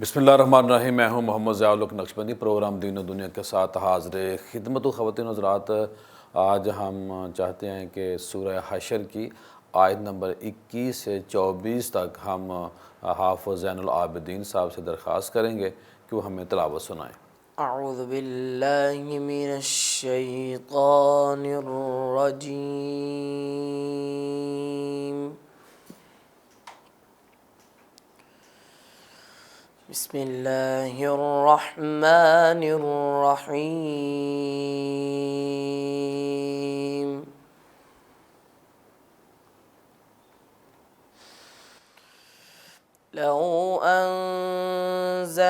بسم اللہ الرحمن الرحیم۔ میں ہوں محمد ضیاء الحق نقشبندی، پروگرام دین و دنیا کے ساتھ حاضر خدمت و خواتین حضرات۔ آج ہم چاہتے ہیں کہ سورہ حشر کی آیت نمبر 21 سے 24 تک ہم حافظ زین العابدین صاحب سے درخواست کریں گے کہ وہ ہمیں تلاوت سنائیں۔ اعوذ باللہ من الشیطان الرجیم، بسم اللہ الرحمن الرحیم۔ لو أنزلنا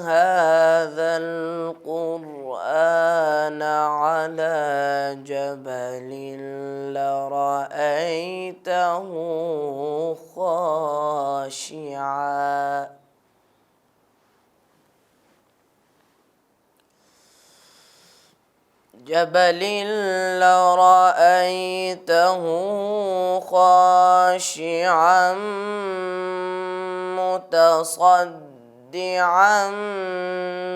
هذا القرآن على جبل لرأيته خاشعا متصدعا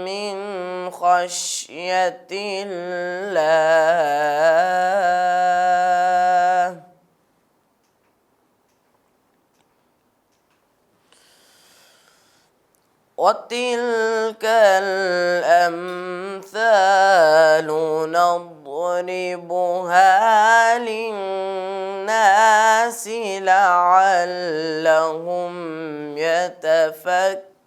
من خشية الله، وتلك الأمثال نضربها للناس لعلهم يتفكرون.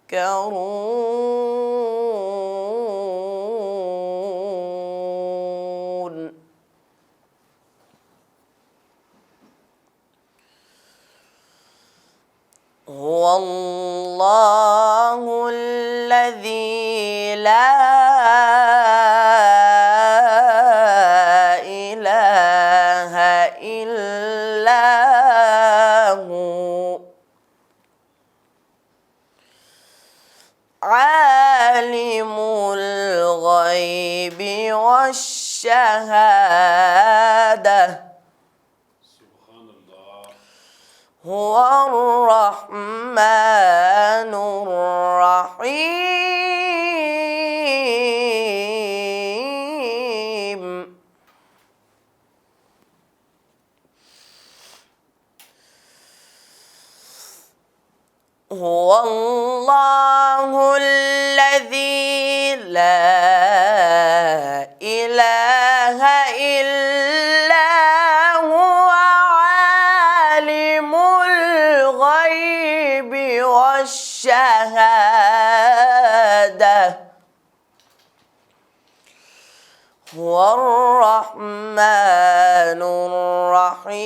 هو الله الذي لا إله إلا هو، عالم الغيب والشهادة، هو الرحمن الرحيم. هو الله الذي لا إله إلا هو، عالم الغيب والشهادة، هو الرحمن الرحيم.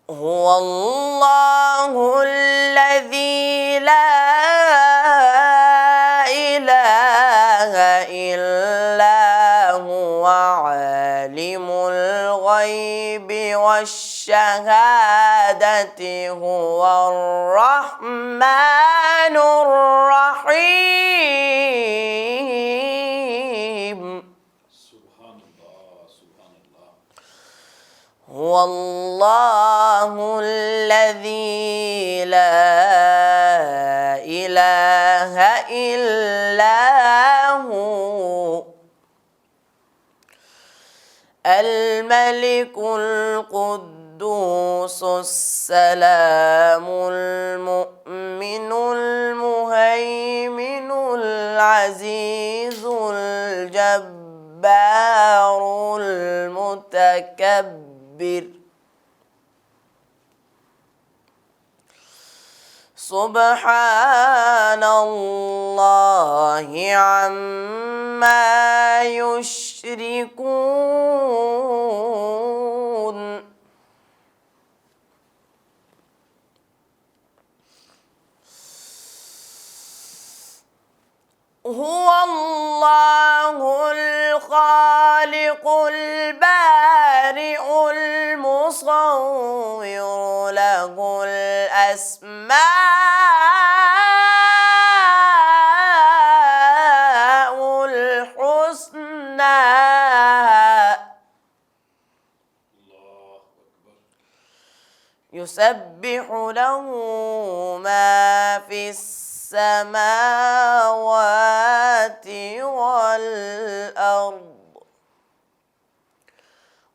هو الله الذي لا إله إلا هو، عالم الغيب والشهادة، هو الرحمن الرحيم. هو الله الذي لا إله إلا هو، الملك القدوس السلام المؤمن المهيمن العزيز الجبار المتكبر، سبحان الله عما يشركون. هو الله الخالق البارئ المصور، له الأسماء الحسنى، يسبح له ما في السماوات والأرض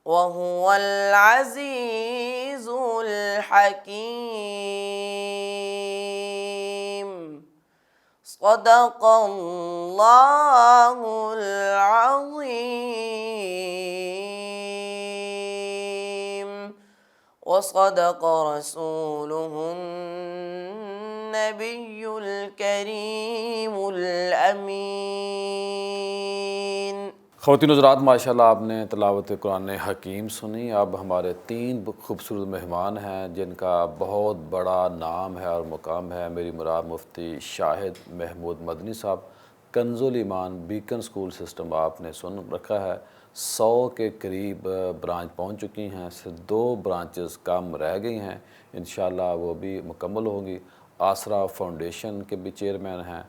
وهو العزيز الحكيم صدق الله العظيم وصدق رسوله النبي الكريم الأمين۔ خواتین و حضرات، ماشاءاللہ آپ نے تلاوت قرآن حکیم سنی۔ اب ہمارے 3 خوبصورت مہمان ہیں جن کا بہت بڑا نام ہے اور مقام ہے۔ میری مراد مفتی شاہد محمود مدنی صاحب، کنز الایمان بیکن سکول سسٹم آپ نے سن رکھا ہے۔ 100 کے قریب برانچ پہنچ چکی ہیں، صرف 2 برانچز کم رہ گئی ہیں، انشاءاللہ وہ بھی مکمل ہوگی۔ آسرا فاؤنڈیشن کے بھی چیئرمین ہیں،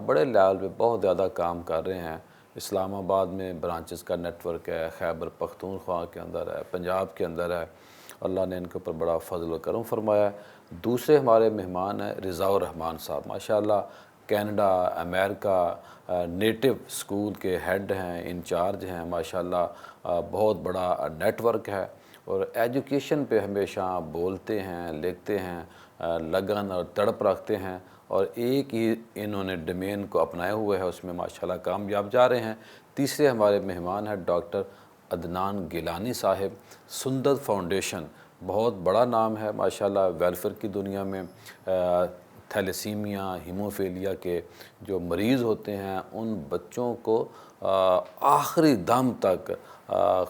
بڑے لیول پہ بہت زیادہ کام کر رہے ہیں۔ اسلام آباد میں برانچز کا نیٹ ورک ہے، خیبر پختونخوا کے اندر ہے، پنجاب کے اندر ہے۔ اللہ نے ان کے اوپر بڑا فضل و کرم فرمایا ہے۔ دوسرے ہمارے مہمان ہیں رضا الرحمان صاحب، ماشاءاللہ کینیڈا، امریکہ نیٹو سکول کے ہیڈ ہیں، انچارج ہیں، ماشاءاللہ بہت بڑا نیٹ ورک ہے اور ایجوکیشن پہ ہمیشہ بولتے ہیں، لکھتے ہیں، لگن اور تڑپ رکھتے ہیں اور ایک ہی انہوں نے ڈومین کو اپنائے ہوئے ہے، اس میں ماشاءاللہ کامیاب جا رہے ہیں۔ تیسرے ہمارے مہمان ہیں ڈاکٹر عدنان گیلانی صاحب، سندر فاؤنڈیشن، بہت بڑا نام ہے ماشاءاللہ ویلفیئر کی دنیا میں۔ تھیلیسیمیا، ہیموفیلیا کے جو مریض ہوتے ہیں ان بچوں کو آخری دم تک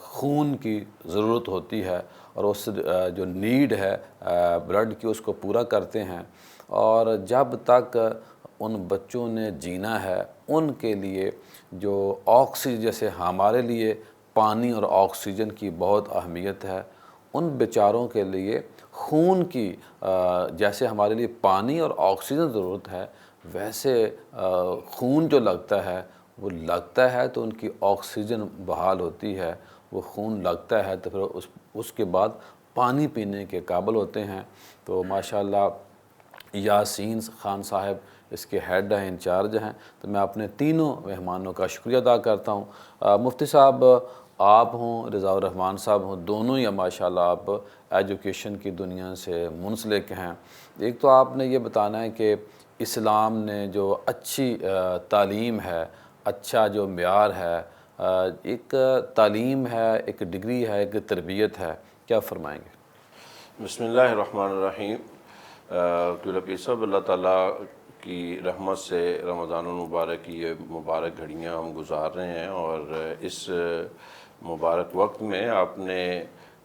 خون کی ضرورت ہوتی ہے اور اس جو نیڈ ہے بلڈ کی اس کو پورا کرتے ہیں، اور جب تک ان بچوں نے جینا ہے ان کے لیے جو آکسیجن، جیسے ہمارے لیے پانی اور آکسیجن کی بہت اہمیت ہے، ان بیچاروں کے لیے خون کی جیسے ہمارے لیے پانی اور آکسیجن ضرورت ہے، ویسے خون جو لگتا ہے وہ لگتا ہے تو ان کی آکسیجن بحال ہوتی ہے، وہ خون لگتا ہے تو پھر اس کے بعد پانی پینے کے قابل ہوتے ہیں۔ تو ماشاءاللہ یاسین خان صاحب اس کے ہیڈ ہیں، انچارج ہیں۔ تو میں اپنے تینوں مہمانوں کا شکریہ ادا کرتا ہوں۔ مفتی صاحب آپ ہوں، رضا الرحمان صاحب ہوں، دونوں ہی ماشاءاللہ آپ ایجوکیشن کی دنیا سے منسلک ہیں۔ ایک تو آپ نے یہ بتانا ہے کہ اسلام نے جو اچھی تعلیم ہے، اچھا جو معیار ہے، ایک تعلیم ہے، ایک ڈگری ہے، ایک تربیت ہے، کیا فرمائیں گے؟ بسم اللہ الرحمن الرحیم۔ پیر صاحب، اللہ تعالیٰ کی رحمت سے رمضان المبارک کی یہ مبارک گھڑیاں ہم گزار رہے ہیں، اور اس مبارک وقت میں آپ نے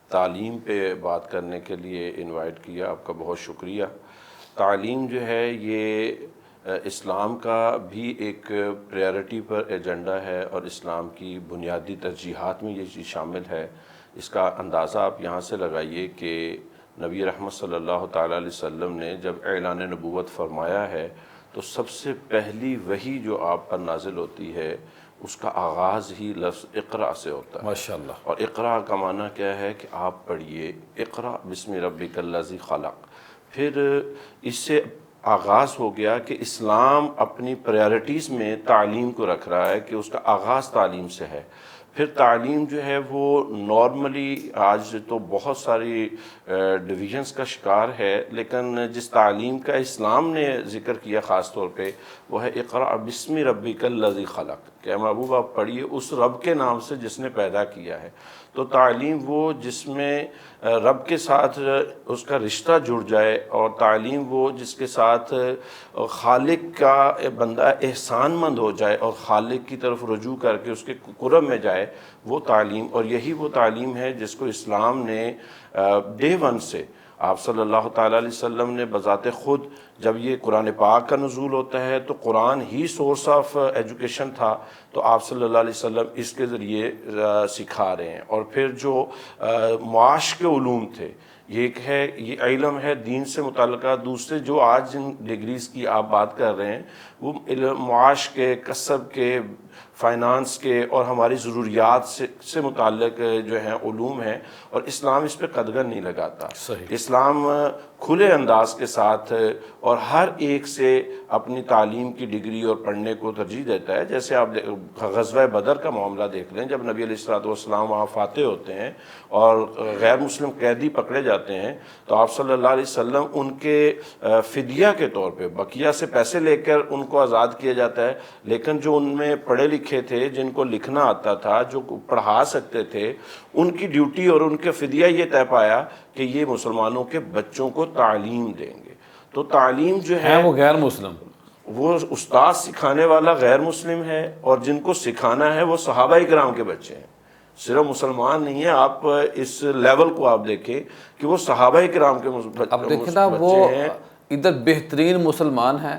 تعلیم پہ بات کرنے کے لیے انوائٹ کیا، آپ کا بہت شکریہ۔ تعلیم جو ہے یہ اسلام کا بھی ایک پریارٹی پر ایجنڈا ہے اور اسلام کی بنیادی ترجیحات میں یہ چیز شامل ہے۔ اس کا اندازہ آپ یہاں سے لگائیے کہ نبی رحمت صلی اللہ تعالیٰ علیہ وسلم نے جب اعلان نبوت فرمایا ہے تو سب سے پہلی وحی جو آپ پر نازل ہوتی ہے اس کا آغاز ہی لفظ اقرأ سے ہوتا ہے۔ ماشاءاللہ۔ اور اقرأ کا معنی کیا ہے کہ آپ پڑھیے، اقرأ بسم ربک الذی خلق۔ پھر اس سے آغاز ہو گیا کہ اسلام اپنی پریارٹیز میں تعلیم کو رکھ رہا ہے کہ اس کا آغاز تعلیم سے ہے۔ پھر تعلیم جو ہے وہ نارملی آج تو بہت ساری ڈویژنز کا شکار ہے، لیکن جس تعلیم کا اسلام نے ذکر کیا خاص طور پہ وہ ہے اقرأ بسم ربک الذی خلق، کہ محبوب آپ پڑھیے اس رب کے نام سے جس نے پیدا کیا ہے۔ تو تعلیم وہ جس میں رب کے ساتھ اس کا رشتہ جڑ جائے، اور تعلیم وہ جس کے ساتھ خالق کا بندہ احسان مند ہو جائے اور خالق کی طرف رجوع کر کے اس کے قرب میں جائے، وہ تعلیم۔ اور یہی وہ تعلیم ہے جس کو اسلام نے ڈے ون سے، آپ صلی اللہ تعالیٰ علیہ وسلم نے بذات خود جب یہ قرآن پاک کا نزول ہوتا ہے تو قرآن ہی سورس آف ایجوکیشن تھا، تو آپ صلی اللہ علیہ وسلم اس کے ذریعے سکھا رہے ہیں۔ اور پھر جو معاش کے علوم تھے، یہ ایک ہے، یہ علم ہے دین سے متعلقہ۔ دوسرے جو آج جن ڈگریز کی آپ بات کر رہے ہیں وہ معاش کے، کسب کے، فائنانس کے اور ہماری ضروریات سے متعلق جو ہیں علوم ہیں، اور اسلام اس پہ قدغن نہیں لگاتا۔ اسلام کھلے انداز کے ساتھ اور ہر ایک سے اپنی تعلیم کی ڈگری اور پڑھنے کو ترجیح دیتا ہے۔ جیسے آپ غزوہ بدر کا معاملہ دیکھ لیں، جب نبی علیہ الصلوۃ والسلام وہاں فاتح ہوتے ہیں اور غیر مسلم قیدی پکڑے جاتے ہیں، تو آپ صلی اللہ علیہ وسلم ان کے فدیہ کے طور پہ بقیہ سے پیسے لے کر ان کو آزاد کیا جاتا ہے، لیکن جو ان میں پڑھے لکھے تھے، جن کو لکھنا آتا تھا، جو پڑھا سکتے تھے، ان کی ڈیوٹی اور ان کے فدیہ یہ طے پایا کہ یہ مسلمانوں کے بچوں کو تعلیم دیں گے۔ تو تعلیم جو ہے وہ غیر مسلم، وہ استاد سکھانے والا غیر مسلم ہے، اور جن کو سکھانا ہے وہ صحابہ کرام کے بچے ہیں، صرف مسلمان نہیں ہیں۔ آپ اس لیول کو آپ دیکھیں کہ وہ صحابہ کرام کے اب دیکھیں نا، وہ ہیں۔ ادھر بہترین مسلمان ہے،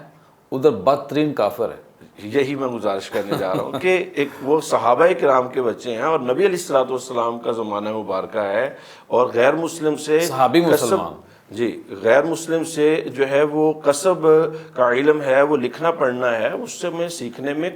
ادھر بدترین کافر ہے۔ یہی میں گزارش کرنے جا رہا ہوں کہ ایک وہ صحابہ کرام کے بچے ہیں، اور نبی علیہ الصلوۃ والسلام کا زمانہ مبارکہ ہے، اور غیر مسلم سے صحابی مسلمان، جی غیر مسلم سے جو ہے وہ کسب کا علم ہے، وہ لکھنا پڑھنا ہے، اس سے میں سیکھنے میں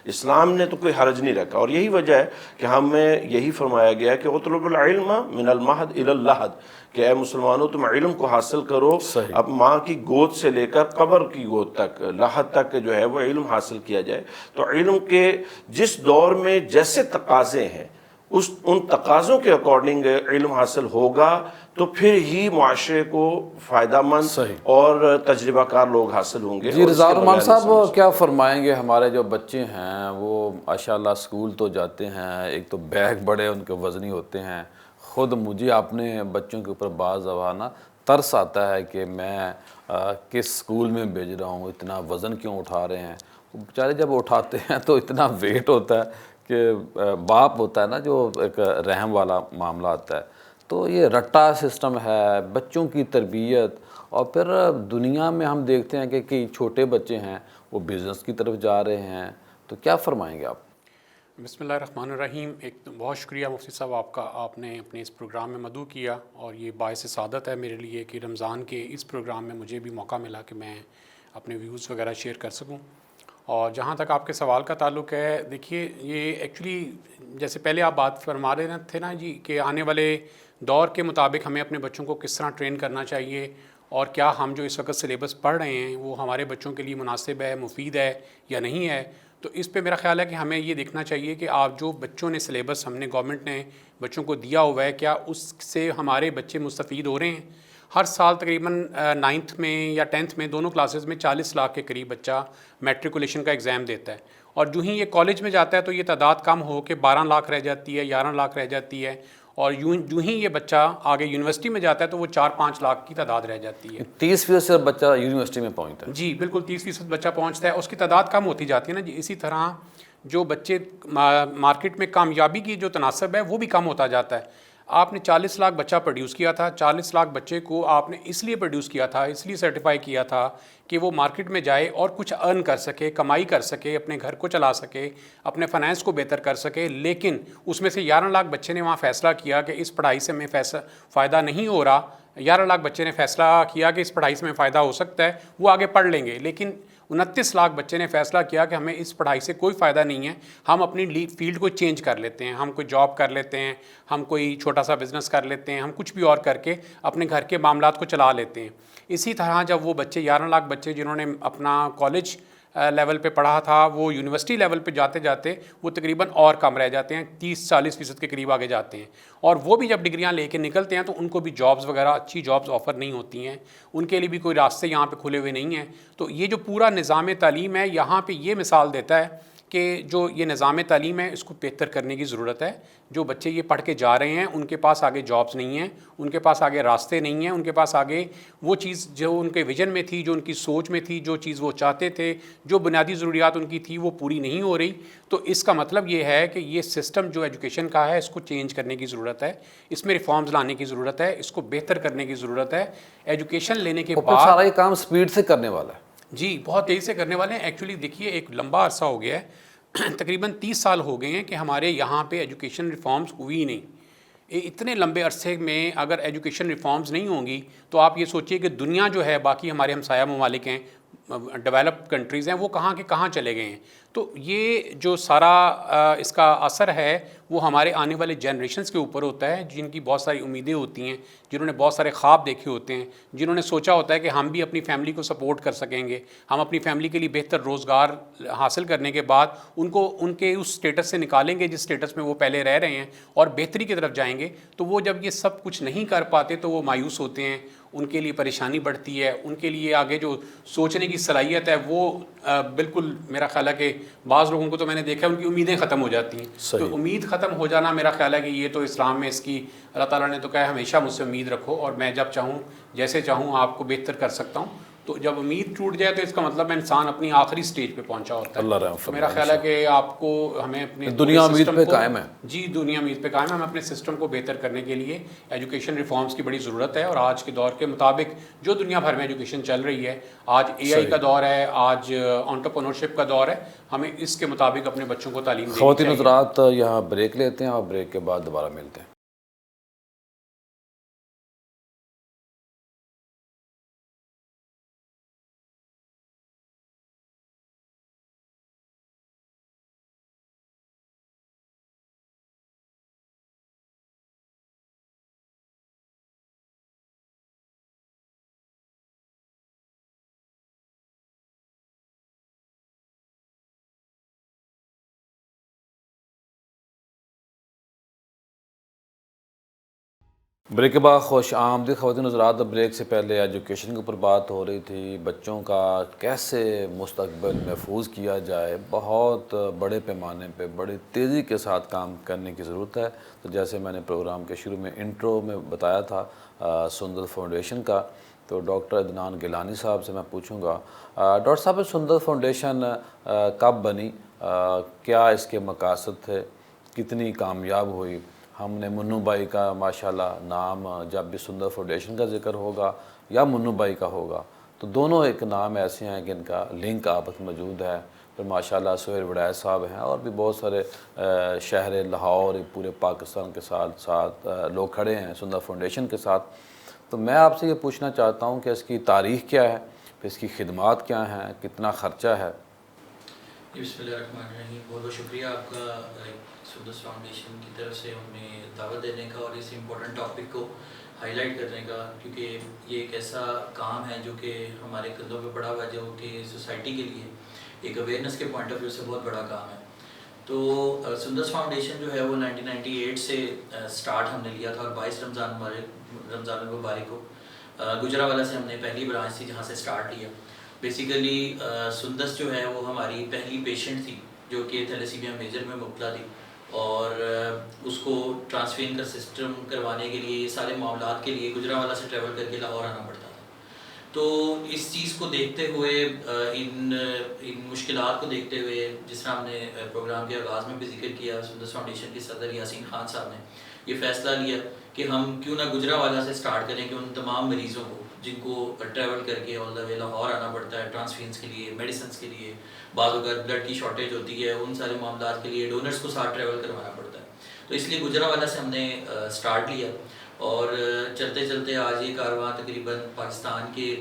اسلام نے تو کوئی حرج نہیں رکھا۔ اور یہی وجہ ہے کہ ہمیں یہی فرمایا گیا کہ اطلب العلم من المہد الی اللحد، کہ اے مسلمانوں تم علم کو حاصل کرو، اب ماں کی گود سے لے کر قبر کی گود تک، لحد تک جو ہے وہ علم حاصل کیا جائے۔ تو علم کے جس دور میں جیسے تقاضے ہیں، ان تقاضوں کے اکارڈنگ علم حاصل ہوگا، تو پھر ہی معاشرے کو فائدہ مند اور تجربہ کار لوگ حاصل ہوں گے۔ جی رضا الرحمان صاحب کیا فرمائیں گے؟ ہمارے جو بچے ہیں وہ ماشاءاللہ اسکول تو جاتے ہیں، ایک تو بیگ بڑے ان کے وزنی ہوتے ہیں، خود مجھے اپنے بچوں کے اوپر بعض زبانہ ترس آتا ہے کہ میں کس اسکول میں بھیج رہا ہوں، اتنا وزن کیوں اٹھا رہے ہیں؟ بیچارے جب اٹھاتے ہیں تو اتنا ویٹ ہوتا ہے کہ باپ ہوتا ہے نا جو ایک رحم والا معاملہ آتا ہے۔ تو یہ رٹا سسٹم ہے، بچوں کی تربیت، اور پھر دنیا میں ہم دیکھتے ہیں کہ کئی چھوٹے بچے ہیں وہ بزنس کی طرف جا رہے ہیں، تو کیا فرمائیں گے آپ؟ بسم اللہ الرحمن الرحیم۔ ایک بہت شکریہ مفتی صاحب آپ کا، آپ نے اپنے اس پروگرام میں مدعو کیا، اور یہ باعث سعادت ہے میرے لیے کہ رمضان کے اس پروگرام میں مجھے بھی موقع ملا کہ میں اپنے ویوز وغیرہ شیئر کر سکوں۔ اور جہاں تک آپ کے سوال کا تعلق ہے، دیکھیے یہ ایکچولی جیسے پہلے آپ بات فرما رہے تھے نا جی، کہ آنے والے دور کے مطابق ہمیں اپنے بچوں کو کس طرح ٹرین کرنا چاہیے، اور کیا ہم جو اس وقت سلیبس پڑھ رہے ہیں وہ ہمارے بچوں کے لیے مناسب ہے، مفید ہے یا نہیں ہے۔ تو اس پہ میرا خیال ہے کہ ہمیں یہ دیکھنا چاہیے کہ آپ جو بچوں نے سلیبس ہم نے گورنمنٹ نے بچوں کو دیا ہوا ہے، کیا اس سے ہمارے بچے مستفید ہو رہے ہیں۔ ہر سال تقریباً 9th میں یا 10th میں دونوں کلاسز میں 40 لاکھ کے قریب بچہ میٹریکولیشن کا ایگزام دیتا ہے، اور جو ہی یہ کالج میں جاتا ہے تو یہ تعداد کم ہو کے 12 لاکھ رہ جاتی ہے، 11 لاکھ رہ جاتی ہے، اور جو ہی یہ بچہ آگے یونیورسٹی میں جاتا ہے تو وہ 4-5 لاکھ کی تعداد رہ جاتی ہے۔ 30% سے بچہ یونیورسٹی میں پہنچتا ہے۔ جی بالکل، 30% بچہ پہنچتا ہے، اس کی تعداد کم ہوتی جاتی ہے نا جی۔ اسی طرح جو بچے مارکیٹ میں کامیابی کی جو تناسب ہے وہ بھی کم ہوتا جاتا ہے۔ آپ نے 40 لاکھ بچہ پروڈیوس کیا تھا، 40 لاکھ بچے کو آپ نے اس لیے پروڈیوس کیا تھا، اس لیے سرٹیفائی کیا تھا کہ وہ مارکیٹ میں جائے اور کچھ ارن کر سکے، کمائی کر سکے، اپنے گھر کو چلا سکے، اپنے فائنانس کو بہتر کر سکے۔ لیکن اس میں سے 11 لاکھ بچے نے وہاں فیصلہ کیا کہ اس پڑھائی سے ہمیں فائدہ نہیں ہو رہا، 11 لاکھ بچے نے فیصلہ کیا کہ اس پڑھائی سے ہمیں فائدہ ہو سکتا ہے، وہ آگے پڑھ لیں گے۔ لیکن 29 لاکھ بچے نے فیصلہ کیا کہ ہمیں اس پڑھائی سے کوئی فائدہ نہیں ہے، ہم اپنی فیلڈ کو چینج کر لیتے ہیں، ہم کوئی جاب کر لیتے ہیں، ہم کوئی چھوٹا سا بزنس کر لیتے ہیں، ہم کچھ بھی اور کر کے اپنے گھر کے معاملات کو چلا لیتے ہیں۔ اسی طرح جب وہ بچے 11 لاکھ بچے جنہوں نے اپنا کالج لیول پہ پڑھا تھا، وہ یونیورسٹی لیول پہ جاتے جاتے وہ تقریباً اور کم رہ جاتے ہیں، 30-40% کے قریب آگے جاتے ہیں، اور وہ بھی جب ڈگریاں لے کے نکلتے ہیں تو ان کو بھی جابز وغیرہ اچھی جابز آفر نہیں ہوتی ہیں، ان کے لیے بھی کوئی راستے یہاں پہ کھلے ہوئے نہیں ہیں۔ تو یہ جو پورا نظام تعلیم ہے یہاں پہ یہ مثال دیتا ہے کہ جو یہ نظام تعلیم ہے اس کو بہتر کرنے کی ضرورت ہے۔ جو بچے یہ پڑھ کے جا رہے ہیں ان کے پاس آگے جابز نہیں ہیں، ان کے پاس آگے راستے نہیں ہیں، ان کے پاس آگے وہ چیز جو ان کے ویژن میں تھی، جو ان کی سوچ میں تھی، جو چیز وہ چاہتے تھے، جو بنیادی ضروریات ان کی تھی وہ پوری نہیں ہو رہی۔ تو اس کا مطلب یہ ہے کہ یہ سسٹم جو ایجوکیشن کا ہے اس کو چینج کرنے کی ضرورت ہے، اس میں ریفارمز لانے کی ضرورت ہے، اس کو بہتر کرنے کی ضرورت ہے۔ ایجوکیشن لینے کے بعد سارا یہ کام سپیڈ سے کرنے والا ہے۔ جی بہت تیزی سے کرنے والے ہیں۔ ایکچولی دیکھیے ایک لمبا عرصہ ہو گیا ہے، تقریباً 30 سال ہو گئے ہیں کہ ہمارے یہاں پہ ایجوکیشن ریفارمز ہوئی نہیں۔ اتنے لمبے عرصے میں اگر ایجوکیشن ریفارمز نہیں ہوں گی تو آپ یہ سوچئے کہ دنیا جو ہے باقی ہمارے ہمسایہ ممالک ہیں ڈیولپڈ کنٹریز ہیں وہ کہاں کے کہاں چلے گئے ہیں. تو یہ جو سارا اس کا اثر ہے وہ ہمارے آنے والے جنریشنز کے اوپر ہوتا ہے, جن کی بہت ساری امیدیں ہوتی ہیں, جنہوں نے بہت سارے خواب دیکھے ہوتے ہیں, جنہوں نے سوچا ہوتا ہے کہ ہم بھی اپنی فیملی کو سپورٹ کر سکیں گے, ہم اپنی فیملی کے لیے بہتر روزگار حاصل کرنے کے بعد ان کو ان کے اس سٹیٹس سے نکالیں گے جس سٹیٹس میں وہ پہلے رہ رہے ہیں اور بہتری کی طرف جائیں گے. تو وہ جب یہ سب کچھ نہیں کر پاتے تو وہ مایوس ہوتے ہیں, ان کے لیے پریشانی بڑھتی ہے, ان کے لیے آگے جو سوچنے کی صلاحیت ہے وہ بالکل میرا خیال ہے کہ بعض لوگوں کو تو میں نے دیکھا ہے ان کی امیدیں ختم ہو جاتی ہیں. تو امید ختم ہو جانا میرا خیال ہے کہ یہ تو اسلام میں اس کی اللہ تعالیٰ نے تو کہا ہے ہمیشہ مجھ سے امید رکھو اور میں جب چاہوں جیسے چاہوں آپ کو بہتر کر سکتا ہوں. تو جب امید ٹوٹ جائے تو اس کا مطلب انسان اپنی آخری سٹیج پہ پہنچا ہوتا ہے. اللہ رحم تو میرا خیال ہے کہ آپ کو ہمیں اپنے دنیا امید پہ قائم ہے. جی دنیا امید پہ قائم ہے. ہمیں اپنے سسٹم کو بہتر کرنے کے لیے ایجوکیشن ریفارمز کی بڑی ضرورت ہے, اور آج کے دور کے مطابق جو دنیا بھر میں ایجوکیشن چل رہی ہے, آج اے آئی کا دور ہے, آج انٹرپرینورشپ کا دور ہے, ہمیں اس کے مطابق اپنے بچوں کو تعلیم دینی چاہیے. خواتین حضرات یہاں بریک لیتے ہیں اور بریک کے بعد دوبارہ ملتے ہیں. بریک کے بعد خوش آمدید خواتین حضرات. بریک سے پہلے ایجوکیشن کے اوپر بات ہو رہی تھی, بچوں کا کیسے مستقبل محفوظ کیا جائے. بہت بڑے پیمانے پہ بڑی تیزی کے ساتھ کام کرنے کی ضرورت ہے. تو جیسے میں نے پروگرام کے شروع میں انٹرو میں بتایا تھا سندر فاؤنڈیشن کا, تو ڈاکٹر عدنان گیلانی صاحب سے میں پوچھوں گا, ڈاکٹر صاحب سندر فاؤنڈیشن کب بنی, کیا اس کے مقاصد تھے, کتنی کامیاب ہوئی. ہم نے منو بھائی کا ماشاءاللہ نام جب بھی سندر فاؤنڈیشن کا ذکر ہوگا یا منو بھائی کا ہوگا تو دونوں ایک نام ایسے ہیں کہ ان کا لنک آپس موجود ہے. پھر ماشاءاللہ سہیل وڑائے صاحب ہیں اور بھی بہت سارے شہر لاہور پورے پاکستان کے ساتھ لوگ کھڑے ہیں سندر فاؤنڈیشن کے ساتھ. تو میں آپ سے یہ پوچھنا چاہتا ہوں کہ اس کی تاریخ کیا ہے, پھر اس کی خدمات کیا ہیں, کتنا خرچہ ہے. بسم اللہ الرحمن الرحیم. بہت بہت شکریہ آپ کا سندس فاؤنڈیشن کی طرف سے ہمیں دعوت دینے کا اور اس امپورٹنٹ ٹاپک کو ہائی لائٹ کرنے کا, کیونکہ یہ ایک ایسا کام ہے جو کہ ہمارے کندھوں پہ پڑا ہوا ہے, جو کہ سوسائٹی کے لیے ایک اویئرنیس کے پوائنٹ آف ویو سے بہت بڑا کام ہے. تو سندس فاؤنڈیشن جو ہے وہ 1998 سے سٹارٹ ہم نے لیا تھا, اور 22 رمضان المبارک کو گجرانوالہ سے ہم نے پہلی برانچ تھی جہاں سے سٹارٹ لیا. بیسیکلی سندس جو ہے وہ ہماری پہلی پیشنٹ تھی جو کہ تھیلیسیمیا میجر میں مبتلا تھی, اور اس کو ٹرانسفیوژن کا سسٹم کروانے کے لیے یہ سارے معاملات کے لیے گجرانوالہ سے ٹریول کر کے لاہور آنا پڑتا تھا. تو اس چیز کو دیکھتے ہوئے ان مشکلات کو دیکھتے ہوئے جس طرح ہم نے پروگرام کے آغاز میں بھی ذکر کیا, سندس فاؤنڈیشن کے صدر یاسین خان صاحب نے یہ فیصلہ لیا کہ ہم کیوں نہ گجرانوالہ سے سٹارٹ کریں کہ ان تمام مریضوں کو جن کو ٹریول کر کے آل دا وے لاہور آنا پڑتا ہے ٹرانسفیوژنس کے لیے, میڈیسنس کے لیے, بعض اوقات بلڈ کی شارٹیج ہوتی ہے, ان سارے معاملات کے لیے ڈونرز کو ساتھ ٹریول کروانا پڑتا ہے. تو اس لیے گجرانوالہ سے ہم نے سٹارٹ لیا, اور چلتے چلتے آج یہ کارواں تقریباً پاکستان کے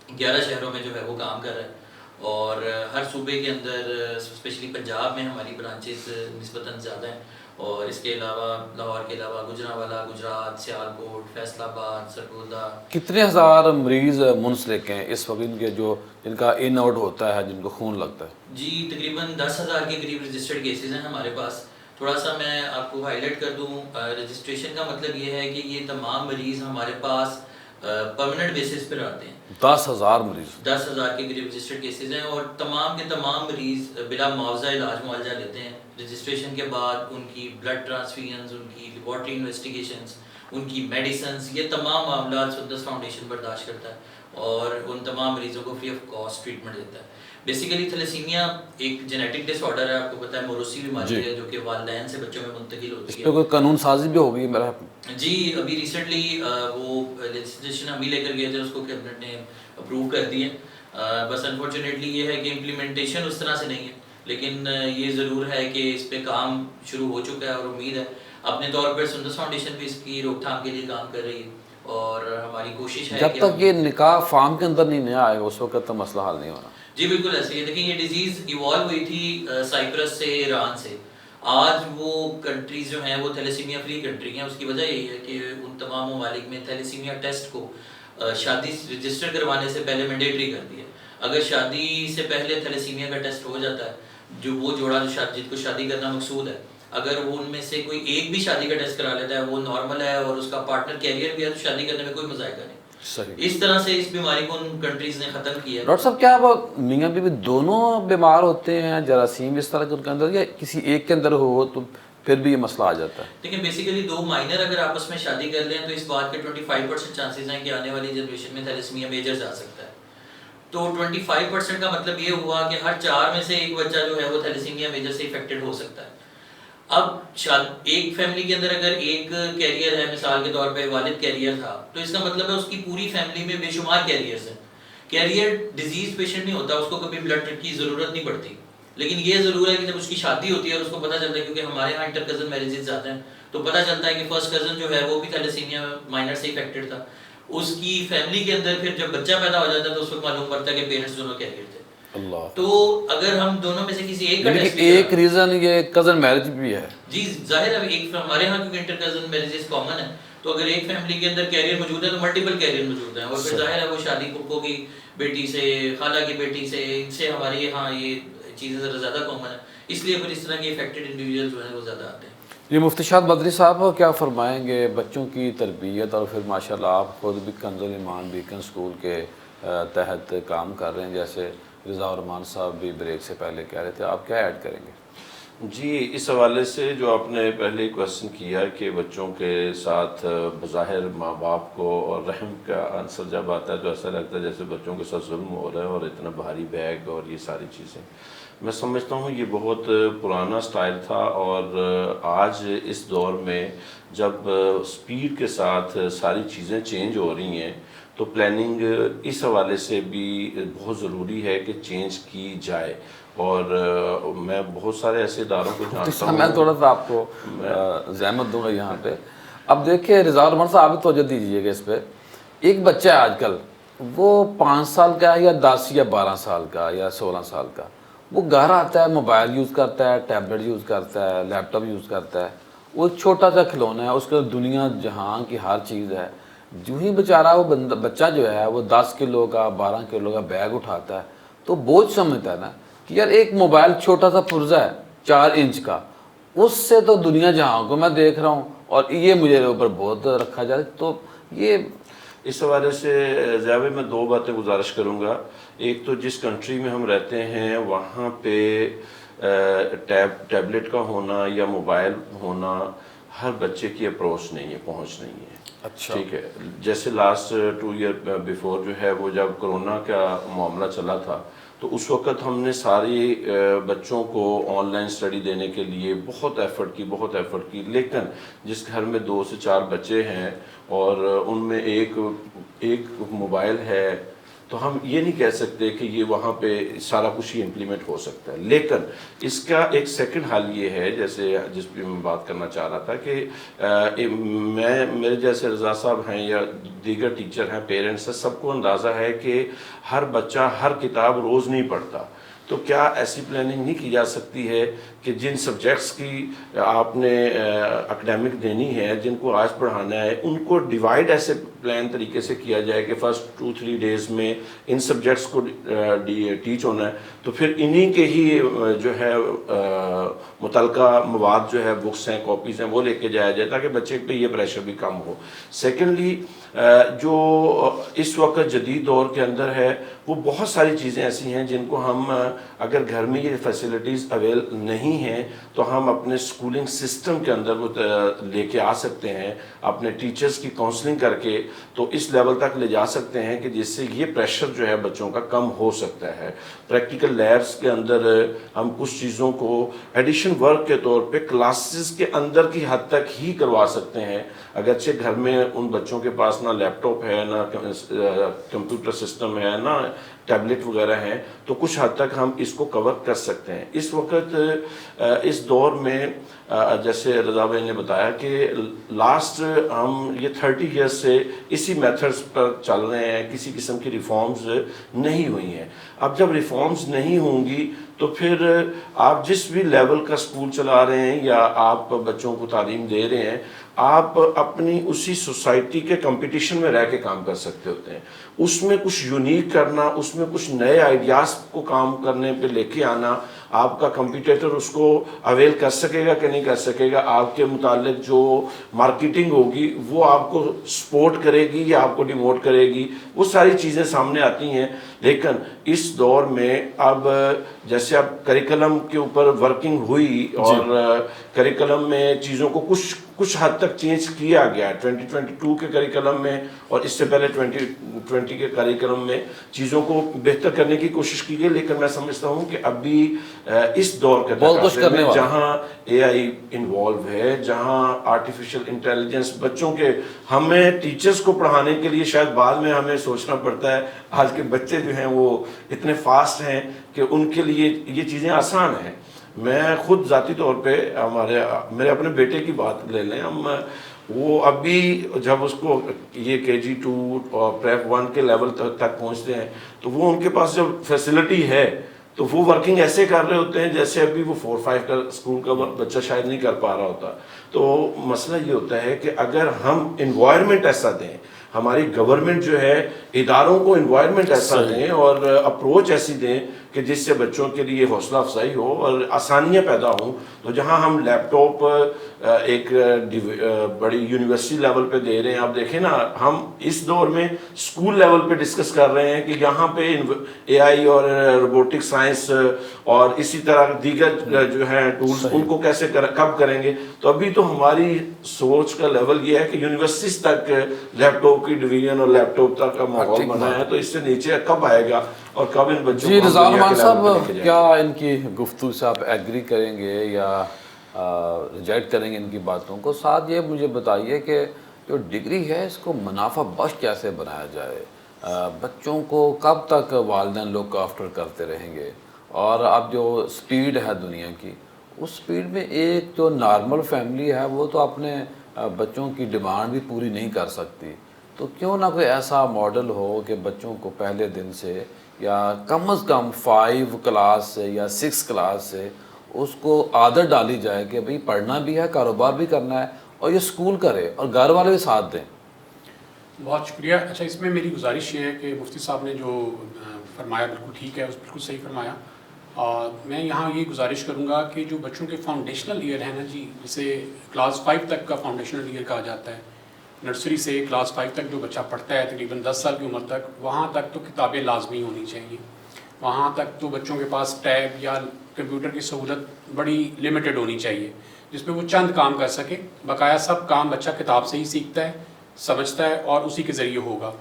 11 شہروں میں جو ہے وہ کام کر رہا ہے, اور ہر صوبے کے اندر اسپیشلی پنجاب میں ہماری برانچز نسبتاً زیادہ ہیں, اور اس کے علاوہ لاہور کے علاوہ گجرانوالہ, گجرات, سیالکوٹ, فیصل آباد, سرگودا. کتنے ہزار مریض منسلک ہیں اس وقت ان کے جو جن کا ان آؤٹ ہوتا ہے, جن کو خون لگتا ہے؟ جی تقریباً 10,000 کے قریب رجسٹرڈ کیسز ہیں ہمارے پاس. تھوڑا سا میں آپ کو ہائی لائٹ کر دوں, رجسٹریشن کا مطلب یہ ہے کہ یہ تمام مریض ہمارے پاس پرماننٹ بیسس پر آتے ہیں. 10,000 مریض, 10,000 کے قریب رجسٹرڈ کیسز ہیں, اور تمام کے تمام مریض بلا معاوضہ علاج معالجہ لیتے ہیں. رجسٹریشن کے بعد ان کی بلڈ ٹرانسفیوژنز, ان کی لیبارٹری انویسٹیگیشنز, ان کی میڈیسنز, یہ تمام معاملات سندس فاؤنڈیشن برداشت کرتا ہے, اور ان تمام مریضوں کو فری آف کاسٹ ٹریٹمنٹ دیتا ہے. بیسیکلی تھیلیسیمیا ایک جینیٹک ڈس آرڈر ہے, آپ کو پتہ ہے, موروثی بیماری ہے جو کہ والدین سے بچوں میں منتقل ہوتی ہے. اس پہ کوئی قانون سازی بھی ہوگی میرا؟ جی ابھی ریسنٹلی وہ لیجسلیشن ہم ہی لے کر گئے تھے, اس کو کیبنٹ نے اپروو کر دی ہے. بس انفارچونیٹلی یہ ہے کہ امپلیمنٹیشن اس طرح سے نہیں ہے, لیکن یہ ضرور ہے کہ اس پہ کام شروع ہو چکا ہے, اور امید ہے اپنے طور پر سندس فاؤنڈیشن بھی اس کی روک تھام کے لیے کام کر رہی ہے. اور ہماری کوشش ہے جب کہ تک یہ نکاح فارم کے اندر نہیں آئے گا اس وقت تک مسئلہ حل نہیں ہونا. جی بالکل ایسے ہی. دیکھیں یہ ڈیزیز ایوالو ہوئی تھی سائپرس سے، ایران سے. آج وہ کنٹریز جو ہیں وہ تھیلیسیمیا فری کنٹری ہیں. اس کی وجہ یہی ہے کہ ان تمام ممالک میں تھیلیسیمیا ٹیسٹ کو شادی رجسٹر کروانے سے پہلے مینڈیٹری کر دیا. اگر شادی سے پہلے تھیلیسیمیا کا ٹیسٹ ہو جاتا ہے، جو وہ جوڑا جس کو شادی کرنا مقصود ہے، اگر وہ ان میں سے کوئی ایک بھی شادی کا ٹیسٹ کرا لیتا ہے، وہ نارمل ہے اور اس کا پارٹنر کیریئر بھی ہے، تو شادی کرنے میں کوئی مذائقہ نہیں. صحیح. اس طرح سے اس بیماری کو ان کنٹریز نے ختم کیا. ڈاکٹر صاحب کیا وہ میاں بیوی دونوں بیمار ہوتے ہیں جراثیم اس طرح کے ان کے اندر، یا کسی ایک کے اندر ہو تو پھر بھی یہ مسئلہ آ جاتا ہے؟ دیکھیں بیسیکلی دو مائنر اگر آپس میں شادی کر لیں تو اس بات کے 25% چانسز ہیں کہ آنے والی جنریشن میں تھیلیسیمیا میجر جا سکتا ہے. تو 25% کا مطلب یہ ہوا کہ ہر 4 میں سے ایک بچہ جو ہے وہ تھیلیسیمیا میجر سے افیکٹڈ ہو سکتا ہے. اب ایک فیملی کے اندر اگر ایک کیریئر ہے، مثال کے طور پہ والد کیریئر تھا، تو اس کا مطلب ہے اس کی پوری فیملی میں بے شمار کیریئرز ہیں. کیریئر ڈیزیز پیشنٹ نہیں ہوتا، اس کو کبھی بلڈ کی ضرورت نہیں پڑتی. لیکن یہ ضرور ہے کہ جب اس کی شادی ہوتی ہے اور اس کو پتہ چلتا ہے، کیونکہ ہمارے یہاں انٹر کزن میرجز آتے ہیں، تو پتہ چلتا ہے کہ فرسٹ کزن جو ہے وہ بھی تھیلیسیمیا مائنر سے افیکٹڈ تھا. اس کی فیملی کے اندر پھر جب بچہ پیدا ہو جاتا ہے تو اس وقت معلوم پڑتا ہے کہ پیرنٹس دونوں کیریئر تھے. اللہ. تو اگر ہم دونوں میں سے کسی ایک کا ٹیسٹ ایک ریزن یہ کزن میرج بھی ہے. جی ظاہر ہے ایک ہمارے یہاں کیونکہ انٹر کزن میرجز کامن ہے، تو اگر ایک فیملی کے اندر کیریئر موجود ہے تو ملٹیپل کیریئر موجود ہیں. اور پھر ظاہر ہے وہ شادی پھپھو کی بیٹی سے، خالہ کی بیٹی سے، ان سے ہمارے یہاں یہ چیزیں ذرا زیادہ کامن ہیں. اس لیے پھر اس طرح کے افیکٹڈ انڈیویجول جو ہیں وہ زیادہ آتے ہیں. یہ مفتی شاد بدری صاحب کیا فرمائیں گے بچوں کی تربیت، اور پھر ماشاءاللہ آپ خود بھی کنز الایمان بیکن اسکول کے تحت کام کر رہے ہیں، جیسے رضا الرحمان صاحب بھی بریک سے پہلے کہہ رہے تھے، آپ کیا ایڈ کریں گے؟ جی اس حوالے سے جو آپ نے پہلے کویسچن کیا کہ بچوں کے ساتھ بظاہر ماں باپ کو اور رحم کا عنصر جب آتا ہے تو ایسا لگتا ہے جیسے بچوں کے ساتھ ظلم ہو رہا ہے، اور اتنا بھاری بیگ اور یہ ساری چیزیں. میں سمجھتا ہوں یہ بہت پرانا سٹائل تھا، اور آج اس دور میں جب سپیڈ کے ساتھ ساری چیزیں چینج ہو رہی ہیں تو پلاننگ اس حوالے سے بھی بہت ضروری ہے کہ چینج کی جائے. اور میں بہت سارے ایسے اداروں کو جانتا ہوں. میں تھوڑا سا آپ کو زحمت دوں گا یہاں پہ. اب دیکھیں رضا الرحمان صاحب آپ توجہ دیجیے گا اس پہ. ایک بچہ ہے آج کل، وہ 5 سال کا ہے یا 10 یا 12 سال کا یا 16 سال کا، وہ گھر آتا ہے، موبائل یوز کرتا ہے، ٹیبلٹ یوز کرتا ہے، لیپ ٹاپ یوز کرتا ہے. وہ ایک چھوٹا سا کھلونا ہے، اس کے دنیا جہاں کی ہر چیز ہے. جو ہی بیچارہ وہ بچہ جو ہے وہ 10 کلو کا 12 کلو کا بیگ اٹھاتا ہے تو بوجھ سمجھتا ہے نا کہ یار ایک موبائل چھوٹا سا پرزہ ہے 4 انچ کا، اس سے تو دنیا جہاں کو میں دیکھ رہا ہوں، اور یہ مجھے اوپر بہت رکھا جائے. تو یہ اس حوالے سے ضیاء میں 2 باتیں گزارش کروں گا. ایک تو جس کنٹری میں ہم رہتے ہیں وہاں پہ ٹیبلٹ کا ہونا یا موبائل ہونا ہر بچے کی اپروچ نہیں ہے، پہنچ نہیں ہے. اچھا ٹھیک ہے. جیسے لاسٹ 2 ایئر بیفور جو ہے وہ جب کرونا کا معاملہ چلا تھا تو اس وقت ہم نے ساری بچوں کو آن لائن اسٹڈی دینے کے لیے بہت ایفرٹ کی. لیکن جس گھر میں 2 سے 4 بچے ہیں اور ان میں ایک موبائل ہے تو ہم یہ نہیں کہہ سکتے کہ یہ وہاں پہ سارا کچھ ہی امپلیمنٹ ہو سکتا ہے. لیکن اس کا ایک سیکنڈ حل یہ ہے، جیسے جس پہ میں بات کرنا چاہ رہا تھا کہ میرے جیسے رضا صاحب ہیں یا دیگر ٹیچر ہیں، پیرنٹس ہیں، سب کو اندازہ ہے کہ ہر بچہ ہر کتاب روز نہیں پڑھتا. تو کیا ایسی پلاننگ نہیں کی جا سکتی ہے کہ جن سبجیکٹس کی آپ نے اکیڈمک دینی ہے، جن کو آج پڑھانا ہے، ان کو ڈیوائڈ ایسے پلان طریقے سے کیا جائے کہ فرسٹ 2-3 ڈیز میں ان سبجیکٹس کو ٹیچ ہونا ہے، تو پھر انہی کے ہی جو ہے متعلقہ مواد جو ہے، بکس ہیں، کاپیز ہیں، وہ لے کے جایا جائے تاکہ بچے پہ یہ پریشر بھی کم ہو. سیکنڈلی جو اس وقت جدید دور کے اندر ہے وہ بہت ساری چیزیں ایسی ہیں جن کو ہم اگر گھر میں یہ فیسلٹیز اویل نہیں ہیں تو ہم اپنے سکولنگ سسٹم کے اندر وہ لے کے آ سکتے ہیں، اپنے ٹیچرز کی کاؤنسلنگ کر کے تو اس لیول تک لے جا سکتے ہیں کہ جس سے یہ پریشر جو ہے بچوں کا کم ہو سکتا ہے. پریکٹیکل لیبس کے اندر ہم کچھ چیزوں کو ایڈیشن ورک کے طور پہ کلاسز کے اندر کی حد تک ہی کروا سکتے ہیں. اگرچہ گھر میں ان بچوں کے پاس نہ لیپ ٹاپ ہے، نہ کمپیوٹر سسٹم ہے، نہ ٹیبلٹ وغیرہ ہیں، تو کچھ حد تک ہم اس کو کور کر سکتے ہیں. اس وقت اس دور میں جیسے رضا بھائی نے بتایا کہ لاسٹ ہم یہ 30 ایئرس سے اسی میتھڈز پر چل رہے ہیں, کسی قسم کی ریفارمز نہیں ہوئی ہیں. اب جب ریفارمز نہیں ہوں گی تو پھر آپ جس بھی لیول کا سکول چلا رہے ہیں یا آپ بچوں کو تعلیم دے رہے ہیں, آپ اپنی اسی سوسائٹی کے کمپٹیشن میں رہ کے کام کر سکتے ہوتے ہیں. اس میں کچھ یونیک کرنا, اس میں کچھ نئے آئیڈیاز کو کام کرنے پہ لے کے آنا, آپ کا کمپیٹیٹر اس کو اویل کر سکے گا کہ نہیں کر سکے گا, آپ کے متعلق جو مارکیٹنگ ہوگی وہ آپ کو سپورٹ کرے گی یا آپ کو ڈیموٹ کرے گی, وہ ساری چیزیں سامنے آتی ہیں. لیکن اس دور میں اب جیسے اب کریکلم کے اوپر ورکنگ ہوئی اور کریکلم میں چیزوں کو کچھ حد تک چینج کیا گیا ہے 2022 کے کریکلم میں, اور اس سے پہلے 2020 کے کریکلم میں چیزوں کو بہتر کرنے کی کوشش کی گئی. لیکن میں سمجھتا ہوں کہ ابھی اس دور کے تقاضے میں جہاں اے آئی انوالو ہے, جہاں آرٹیفیشل انٹیلیجنس بچوں کے, ہمیں ٹیچرز کو پڑھانے کے لیے شاید بعد میں ہمیں سوچنا پڑتا ہے, آج کے بچے جو ہیں وہ اتنے فاسٹ ہیں کہ ان کے لیے یہ چیزیں آسان ہیں. میں خود ذاتی طور پہ میرے اپنے بیٹے کی بات لے لیں, ہم وہ ابھی جب اس کو یہ KG2 اور پریپ 1 کے لیول تک پہنچتے ہیں تو وہ ان کے پاس جب فیسلٹی ہے تو وہ ورکنگ ایسے کر رہے ہوتے ہیں جیسے ابھی وہ 4-5 کا اسکول کا بچہ شاید نہیں کر پا رہا ہوتا. تو مسئلہ یہ ہوتا ہے کہ اگر ہم انوائرمنٹ ایسا دیں, ہماری گورنمنٹ جو ہے اداروں کو انوائرمنٹ ایسا دیں اور اپروچ ایسی دیں کہ جس سے بچوں کے لیے حوصلہ افزائی ہو اور آسانیاں پیدا ہوں, تو جہاں ہم لیپ ٹاپ ایک بڑی یونیورسٹی لیول پہ دے رہے ہیں, آپ دیکھیں نا ہم اس دور میں اسکول لیول پہ ڈسکس کر رہے ہیں کہ یہاں پہ اے آئی اور روبوٹک سائنس اور اسی طرح دیگر جو ہیں ٹولز ان کو کیسے کب کریں گے. تو ابھی تو ہماری سوچ کا لیول یہ ہے کہ یونیورسٹیز تک لیپ ٹاپ کی ڈویژن اور لیپ ٹاپ تک کا ماحول بنا ہے, تو اس سے نیچے کب آئے گا اور کب ان بچوں جی رضا الرحمان صاحب, کیا ان کی گفتگو سے آپ ایگری کریں گے یا ریجیکٹ کریں گے ان کی باتوں کو؟ ساتھ یہ مجھے بتائیے کہ جو ڈگری ہے اس کو منافع بخش کیسے بنایا جائے, بچوں کو کب تک والدین لوک آفٹر کرتے رہیں گے, اور اب جو سپیڈ ہے دنیا کی اس سپیڈ میں ایک جو نارمل فیملی ہے وہ تو اپنے بچوں کی ڈیمانڈ بھی پوری نہیں کر سکتی, تو کیوں نہ کوئی ایسا ماڈل ہو کہ بچوں کو پہلے دن سے یا کم از کم 5 کلاس سے یا 6 کلاس سے اس کو عادت ڈالی جائے کہ بھئی پڑھنا بھی ہے, کاروبار بھی کرنا ہے, اور یہ اسکول کرے اور گھر والے بھی ساتھ دیں. بہت شکریہ. اچھا, اس میں میری گزارش یہ ہے کہ مفتی صاحب نے جو فرمایا بالکل ٹھیک ہے, اس بالکل صحیح فرمایا. میں یہاں یہ گزارش کروں گا کہ جو بچوں کے فاؤنڈیشنل ایئر ہیں نا جی, جسے کلاس 5 تک کا فاؤنڈیشنل ایئر کہا جاتا ہے, نرسری سے کلاس 5 تک جو بچہ پڑھتا ہے تقریباً 10 سال کی عمر تک, وہاں تک تو کتابیں لازمی ہونی چاہیے. وہاں تک تو بچوں کے پاس ٹیب یا کمپیوٹر کی سہولت بڑی لمیٹڈ ہونی چاہیے جس میں وہ چند کام کر سکے. بقایا سب کام بچہ کتاب سے ہی سیکھتا ہے, سمجھتا ہے اور اسی کے ذریعے ہوگا.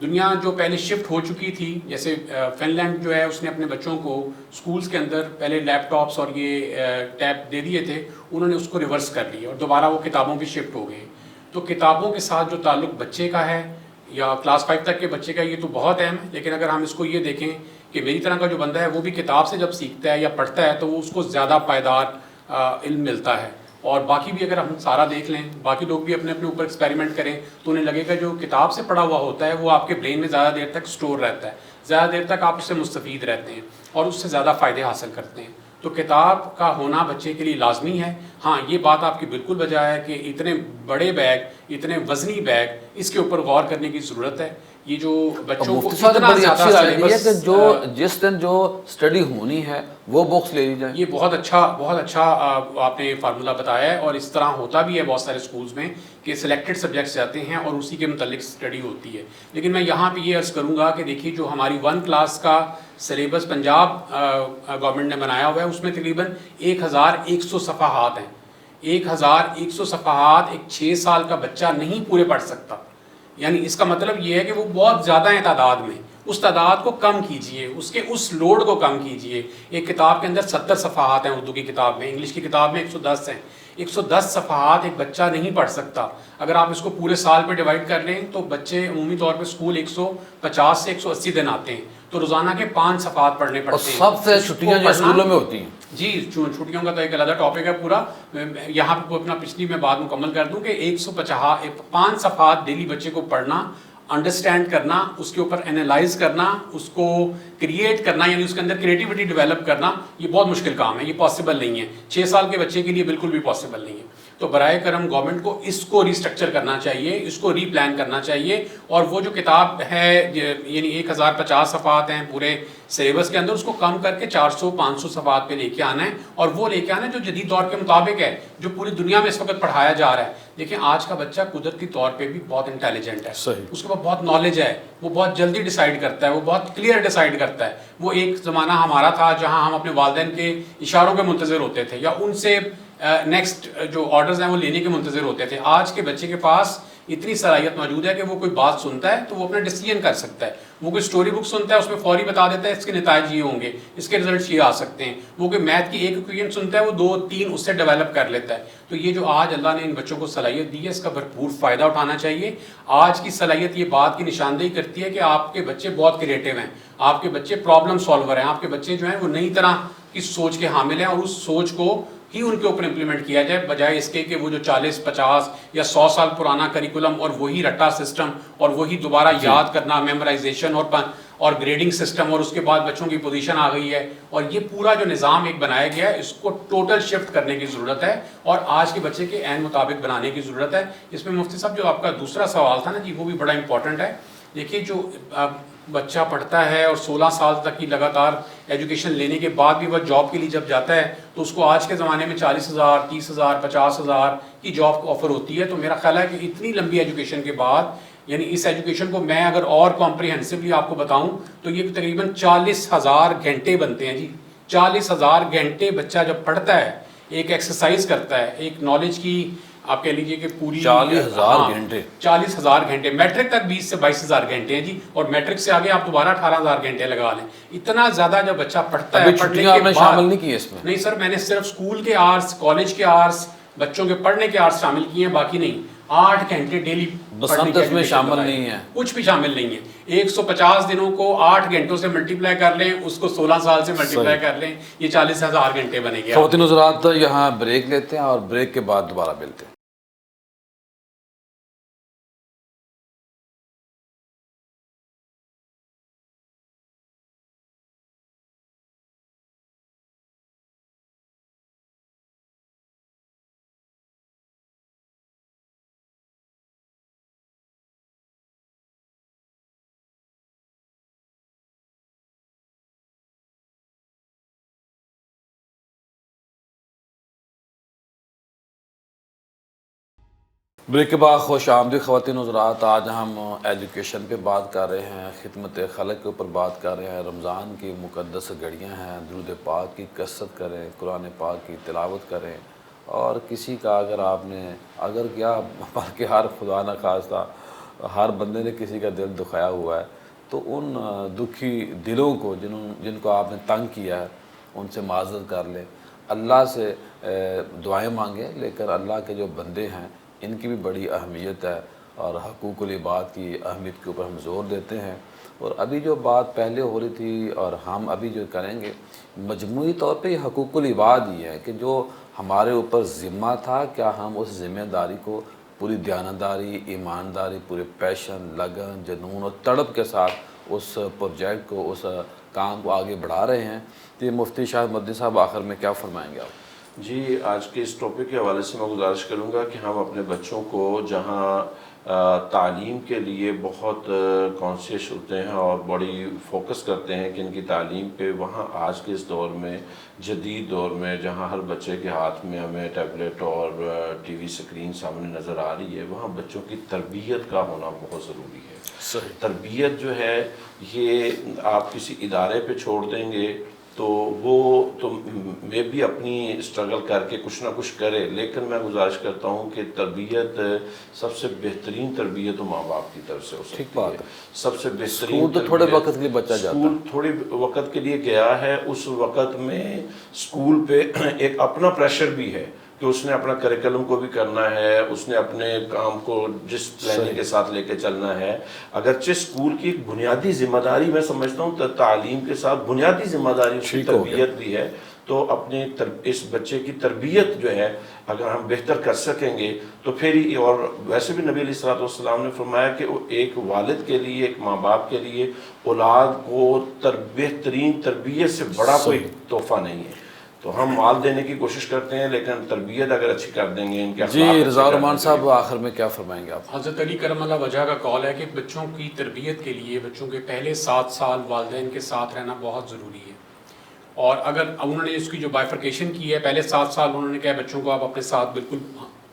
دنیا جو پہلے شفٹ ہو چکی تھی, جیسے فن لینڈ جو ہے اس نے اپنے بچوں کو سکولز کے اندر پہلے لیپ ٹاپس اور یہ ٹیب دے دیے تھے, انہوں نے اس کو ریورس کر لیا اور دوبارہ وہ کتابوں پہ شفٹ ہو گئے. تو کتابوں کے ساتھ جو تعلق بچے کا ہے یا کلاس 5 تک کے بچے کا, یہ تو بہت اہم ہے. لیکن اگر ہم اس کو یہ دیکھیں کہ میری طرح کا جو بندہ ہے وہ بھی کتاب سے جب سیکھتا ہے یا پڑھتا ہے تو وہ اس کو زیادہ پائیدار علم ملتا ہے. اور باقی بھی اگر ہم سارا دیکھ لیں, باقی لوگ بھی اپنے اوپر ایکسپیریمنٹ کریں تو انہیں لگے گا جو کتاب سے پڑھا ہوا ہوتا ہے وہ آپ کے برین میں زیادہ دیر تک سٹور رہتا ہے, زیادہ دیر تک آپ اس سے مستفید رہتے ہیں اور اس سے زیادہ فائدے حاصل کرتے ہیں. تو کتاب کا ہونا بچے کے لیے لازمی ہے. ہاں, یہ بات آپ کی بالکل بجا ہے کہ اتنے بڑے بیگ, اتنے وزنی بیگ, اس کے اوپر غور کرنے کی ضرورت ہے. یہ جو بچوں کو اتنا زیادہ سلیبس, کہ جو جس دن جو اسٹڈی ہونی ہے وہ بکس لے لی جائے, یہ بہت اچھا آپ نے فارمولہ بتایا ہے. اور اس طرح ہوتا بھی ہے بہت سارے اسکولز میں کہ سلیکٹڈ سبجیکٹس جاتے ہیں اور اسی کے متعلق اسٹڈی ہوتی ہے. لیکن میں یہاں پہ یہ عرض کروں گا کہ دیکھیے جو ہماری 1 کلاس کا سلیبس پنجاب گورنمنٹ نے بنایا ہوا ہے اس میں تقریباً 1100 صفحات ہیں. 1100 صفحات ایک 6 سال کا بچہ نہیں پورے پڑھ سکتا. یعنی اس کا مطلب یہ ہے کہ وہ بہت زیادہ ہیں تعداد میں. اس تعداد کو کم کیجئے, اس لوڈ کو کم کیجئے. ایک کتاب کے اندر 70 صفحات ہیں اردو کی کتاب میں, انگلش کی کتاب میں 110 ہیں. 110 صفحات ایک بچہ نہیں پڑھ سکتا. اگر آپ اس کو پورے سال پہ ڈیوائڈ کر لیں تو بچے عمومی طور پہ اسکول 150 سے 180 دن آتے ہیں. تو روزانہ کے 5 صفحات پڑھنے اور پڑتے ہیں. سب سے اس کو چھٹیاں جو پڑھنا- اسکولوں میں ہوتی ہیں. جی چھٹیوں کا تو ایک علیحدہ ٹاپک ہے پورا. یہاں پہ اپنا پچھلی میں بات مکمل کر دوں کہ 150 صفحات ڈیلی بچے کو پڑھنا، انڈرسٹینڈ کرنا، اس کے اوپر انالائز کرنا، اس کو کریٹ کرنا، یعنی اس کے اندر کریٹیوٹی ڈیولپ کرنا، یہ بہت مشکل کام ہے. یہ پاسبل نہیں ہے 6 سال کے بچے کے لیے، بالکل بھی پاسبل نہیں ہے. تو برائے کرم گورنمنٹ کو اس کو ریسٹرکچر کرنا چاہیے، اس کو ری پلان کرنا چاہیے. اور وہ جو کتاب ہے یعنی 1050 صفحات ہیں پورے سلیبس کے اندر، اس کو کم کر کے 400-500 صفحات پہ لے کے آنا ہے. اور وہ لے کے آنا ہے جو جدید دور کے مطابق ہے، جو پوری دنیا میں اس وقت پڑھایا جا رہا ہے. دیکھیں آج کا بچہ قدرتی طور پہ بھی بہت انٹیلیجنٹ ہے، صحیح. اس کے پاس بہت نالج ہے، وہ بہت جلدی ڈیسائیڈ کرتا ہے، وہ بہت کلیئر ڈیسائیڈ کرتا ہے. وہ ایک زمانہ ہمارا تھا جہاں ہم اپنے والدین کے اشاروں کے منتظر ہوتے تھے، یا ان سے نیکسٹ جو آرڈرز ہیں وہ لینے کے منتظر ہوتے تھے. آج کے بچے کے پاس اتنی صلاحیت موجود ہے کہ وہ کوئی بات سنتا ہے تو وہ اپنا ڈیسیژن کر سکتا ہے. وہ کوئی سٹوری بک سنتا ہے، اس میں فوری بتا دیتا ہے اس کے نتائج یہ ہوں گے، اس کے رزلٹس یہ آ سکتے ہیں. وہ کوئی میتھ کی ایک ایکویشن سنتا ہے، وہ 2-3 اس سے ڈیولپ کر لیتا ہے. تو یہ جو آج اللہ نے ان بچوں کو صلاحیت دی ہے، اس کا بھرپور فائدہ اٹھانا چاہیے. آج کی صلاحیت یہ بات کی نشاندہی کرتی ہے کہ آپ کے بچے بہت کریٹیو ہیں، آپ کے بچے پرابلم سالور ہیں، آپ کے بچے جو ہیں وہ نئی طرح کی سوچ کے حامل ہیں، اور اس سوچ کو ہی ان کے اوپر امپلیمنٹ کیا جائے، بجائے اس کے کہ وہ جو 40-50 یا 100 سال پرانا کریکولم اور وہی رٹا سسٹم اور وہی دوبارہ یاد کرنا، میمورائزیشن اور گریڈنگ سسٹم، اور اس کے بعد بچوں کی پوزیشن آ گئی ہے. اور یہ پورا جو نظام ایک بنایا گیا ہے، اس کو ٹوٹل شفٹ کرنے کی ضرورت ہے اور آج کے بچے کے عین مطابق بنانے کی ضرورت ہے. اس میں مفتی صاحب جو آپ کا دوسرا سوال تھا نا جی، وہ بھی بڑا امپورٹنٹ ہے. دیکھیے جو بچہ پڑھتا ہے اور 16 سال تک کی لگاتار ایجوکیشن لینے کے بعد بھی وہ جاب کے لیے جب جاتا ہے تو اس کو آج کے زمانے میں 40,000 30,000 50,000 کی جاب آفر ہوتی ہے. تو میرا خیال ہے کہ اتنی لمبی ایجوکیشن کے بعد، یعنی اس ایجوکیشن کو میں اگر اور کمپریہنسولی آپ کو بتاؤں تو یہ تقریباً 40,000 گھنٹے بنتے ہیں جی. 40,000 گھنٹے بچہ جب پڑھتا ہے، ایک ایکسرسائز کرتا ہے، ایک نالج کی آپ کہہ لیجئے کہ پوری 40,000 گھنٹے 40,000 گھنٹے. میٹرک تک 20 سے 22,000 گھنٹے ہیں جی، اور میٹرک سے آگے آپ دوبارہ 18,000 گھنٹے لگا لیں. اتنا زیادہ جب بچہ پڑھتا ہے، ابھی چھٹیاں آپ نے شامل نہیں کی اس میں؟ نہیں سر، میں نے صرف اسکول کے آرس، کالج کے آرس، بچوں کے پڑھنے کے آرس شامل کیے ہیں، باقی نہیں. 8 گھنٹے ڈیلی بسنت اس میں شامل نہیں ہے، کچھ بھی شامل نہیں ہے. 150 دنوں کو 8 گھنٹوں سے ملٹیپلائی کر لیں، اس کو 16 سال سے ملٹیپلائی کر لیں، یہ 40,000 گھنٹے بنے گے. خواتین حضرات یہاں بریک لیتے ہیں اور بریک کے بعد دوبارہ ملتے ہیں. بریک کے بعد خوش آمدید خواتین حضرات. آج ہم ایجوکیشن پہ بات کر رہے ہیں، خدمت خلق کے اوپر بات کر رہے ہیں. رمضان کی مقدس گھڑیاں ہیں، درود پاک کی کثرت کریں، قرآن پاک کی تلاوت کریں. اور کسی کا اگر کیا بلکہ ہر خدا نہ خواستہ ہر بندے نے کسی کا دل دکھایا ہوا ہے، تو ان دکھی دلوں کو جن کو آپ نے تنگ کیا ہے، ان سے معذرت کر لیں، اللہ سے دعائیں مانگیں. لیکن اللہ کے جو بندے ہیں ان کی بھی بڑی اہمیت ہے، اور حقوق العباد کی اہمیت کے اوپر ہم زور دیتے ہیں. اور ابھی جو بات پہلے ہو رہی تھی اور ہم ابھی جو کریں گے، مجموعی طور پہ یہ حقوق العباد ہی ہے کہ جو ہمارے اوپر ذمہ تھا، کیا ہم اس ذمہ داری کو پوری دیانتداری، ایمانداری، پورے پیشن، لگن، جنون اور تڑپ کے ساتھ اس پروجیکٹ کو، اس کام کو آگے بڑھا رہے ہیں. تو یہ مفتی شاہد مدنی صاحب آخر میں کیا فرمائیں گے آپ؟ جی، آج کے اس ٹاپک کے حوالے سے میں گزارش کروں گا کہ ہم اپنے بچوں کو جہاں تعلیم کے لیے بہت کانشیس ہوتے ہیں اور بڑی فوکس کرتے ہیں کہ ان کی تعلیم پہ، وہاں آج کے اس دور میں، جدید دور میں، جہاں ہر بچے کے ہاتھ میں ہمیں ٹیبلٹ اور ٹی وی سکرین سامنے نظر آ رہی ہے، وہاں بچوں کی تربیت کا ہونا بہت ضروری ہے. تربیت جو ہے یہ آپ کسی ادارے پہ چھوڑ دیں گے تو وہ تو میں بھی اپنی اسٹرگل کر کے کچھ نہ کچھ کرے، لیکن میں گزارش کرتا ہوں کہ تربیت سب سے بہترین تربیت تو ماں باپ کی طرف سے ہو سکتی ہے. سب سے بہترین اسکول تو تھوڑے وقت کے لیے بچہ جاتا ہے، اسکول تھوڑے وقت کے لیے گیا ہے، اس وقت میں اسکول پہ ایک اپنا پریشر بھی ہے. کہ اس نے اپنا کریکلم کو بھی کرنا ہے, اس نے اپنے کام کو جس پلاننگ کے ساتھ لے کے چلنا ہے. اگرچہ اسکول کی ایک بنیادی ذمہ داری میں سمجھتا ہوں تعلیم کے ساتھ بنیادی ذمہ داری اس کی تربیت بھی ہے, تو اپنی اس بچے کی تربیت جو ہے اگر ہم بہتر کر سکیں گے تو پھر ہی. اور ویسے بھی نبی علیہ الصلوۃ والسلام نے فرمایا کہ ایک والد کے لیے, ایک ماں باپ کے لیے اولاد کو بہترین تربیت سے بڑا کوئی تحفہ نہیں ہے. تو ہم مال دینے کی کوشش کرتے ہیں, لیکن تربیت اگر اچھی کر دیں گے, ان کے جی رضا الرحمان صاحب آخر میں کیا فرمائیں گے آپ؟ حضرت علی کرم اللہ وجہ کا قول ہے کہ بچوں کی تربیت کے لیے بچوں کے پہلے 7 سال والدین کے ساتھ رہنا بہت ضروری ہے. اور اگر انہوں نے اس کی جو بائفرکیشن کی ہے, پہلے 7 سال انہوں نے کہا بچوں کو آپ اپنے ساتھ بالکل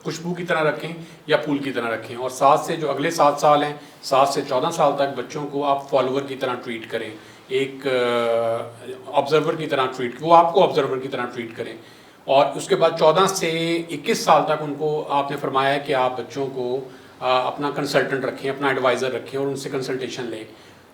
خوشبو کی طرح رکھیں یا پھول کی طرح رکھیں, اور 7 سے جو اگلے 7 سال ہیں 7 سے 14 سال تک بچوں کو آپ فالوور کی طرح ٹریٹ کریں, ایک آبزرور کی طرح ٹریٹ, وہ آپ کو آبزرور کی طرح ٹریٹ کریں. اور اس کے بعد 14 سے 21 سال تک ان کو آپ نے فرمایا ہے کہ آپ بچوں کو اپنا کنسلٹنٹ رکھیں, اپنا ایڈوائزر رکھیں اور ان سے کنسلٹیشن لیں.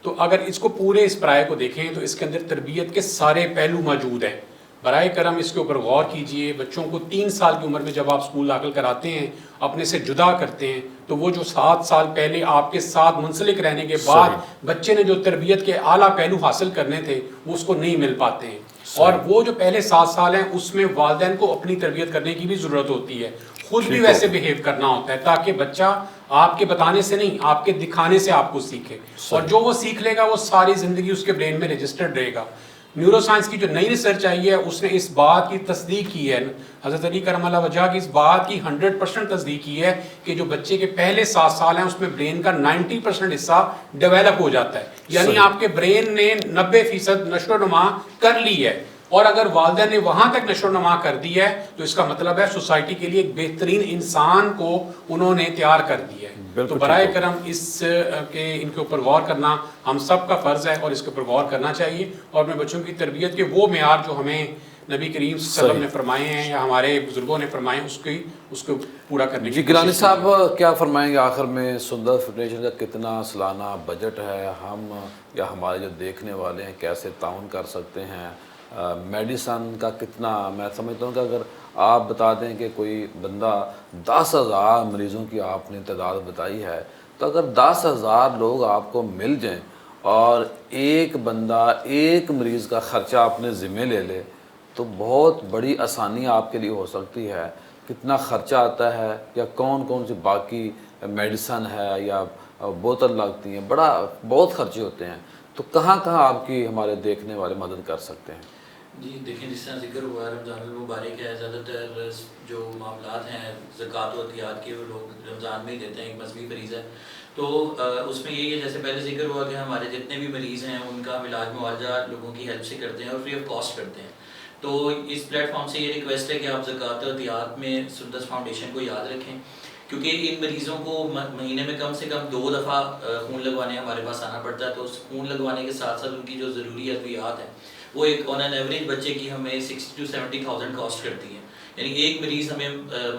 تو اگر اس کو پورے اس پرائے کو دیکھیں تو اس کے اندر تربیت کے سارے پہلو موجود ہیں. برائے کرم اس کے اوپر غور کیجئے. بچوں کو 3 سال کی عمر میں جب آپ اسکول داخل کراتے ہیں, اپنے سے جدا کرتے ہیں, تو وہ جو 7 سال پہلے آپ کے ساتھ منسلک رہنے کے بعد بچے نے جو تربیت کے اعلیٰ پہلو حاصل کرنے تھے وہ اس کو نہیں مل پاتے ہیں. اور وہ جو پہلے 7 سال ہیں اس میں والدین کو اپنی تربیت کرنے کی بھی ضرورت ہوتی ہے, خود بھی ویسے بیہیو کرنا ہوتا ہے تاکہ بچہ آپ کے بتانے سے نہیں آپ کے دکھانے سے آپ کو سیکھے, اور جو وہ سیکھ لے گا وہ ساری زندگی اس کے برین میں رجسٹرڈ رہے گا. نیورو سائنس کی جو نئی ریسرچ آئی ہے اس نے اس بات کی تصدیق کی ہے, حضرت علی کرم اللہ وجہ کی اس بات کی 100% تصدیق کی ہے کہ جو بچے کے پہلے 7 سال ہیں اس میں برین کا 90% حصہ ڈیولپ ہو جاتا ہے, یعنی آپ کے برین نے 90% نشو و نما کر لی ہے. اور اگر والدین نے وہاں تک نشو و نما کر دی ہے تو اس کا مطلب ہے سوسائٹی کے لیے ایک بہترین انسان کو انہوں نے تیار کر دیا ہے. تو برائے کرم اس کے ان کے اوپر غور کرنا ہم سب کا فرض ہے اور اس کے اوپر غور کرنا چاہیے, اور اپنے بچوں کی تربیت کے وہ معیار جو ہمیں نبی کریم صلی اللہ علیہ وسلم نے فرمائے ہیں یا ہمارے بزرگوں نے فرمائے ہیں اس کو پورا کرنے کی. جی گیلانی صاحب کیا فرمائیں گے آخر میں؟ سندر فاؤنڈیشن کا کتنا سالانہ بجٹ ہے؟ ہم یا ہمارے جو دیکھنے والے ہیں کیسے تعاون کر سکتے ہیں؟ میڈیسن کا کتنا؟ میں سمجھتا ہوں کہ اگر آپ بتا دیں کہ کوئی بندہ 10,000 مریضوں کی آپ نے تعداد بتائی ہے, تو اگر 10,000 لوگ آپ کو مل جائیں اور ایک بندہ ایک مریض کا خرچہ اپنے ذمہ لے لے تو بہت بڑی آسانی آپ کے لیے ہو سکتی ہے. کتنا خرچہ آتا ہے یا کون کون سی باقی میڈیسن ہے یا بوتل لگتی ہیں, بہت خرچے ہوتے ہیں, تو کہاں کہاں آپ کی ہمارے دیکھنے والے مدد کر سکتے ہیں؟ جی دیکھیں, جس طرح ذکر ہوا رمضان المبارک ہے, زیادہ تر جو معاملات ہیں زکوٰۃ و عطیات کے وہ لوگ رمضان میں ہی دیتے ہیں, ایک مذہبی فریضہ ہے. تو اس میں یہی ہے جیسے پہلے ذکر ہوا کہ ہمارے جتنے بھی مریض ہیں ان کا علاج معالجہ لوگوں کی ہیلپ سے کرتے ہیں اور فری آف کاسٹ کرتے ہیں. تو اس پلیٹ فارم سے یہ ریکویسٹ ہے کہ آپ زکوٰۃ و عطیات میں سندس فاؤنڈیشن کو یاد رکھیں, کیونکہ ان مریضوں کو مہینے میں کم سے کم 2 دفعہ خون لگوانے ہمارے پاس آنا پڑتا ہے. تو اس خون لگوانے کے ساتھ ساتھ ان کی جو ضروری ادویات ہیں وہ ایک آن این ایوریج بچے کی ہمیں 60,000 to 70,000 کاسٹ کرتی ہے. یعنی ایک مریض ہمیں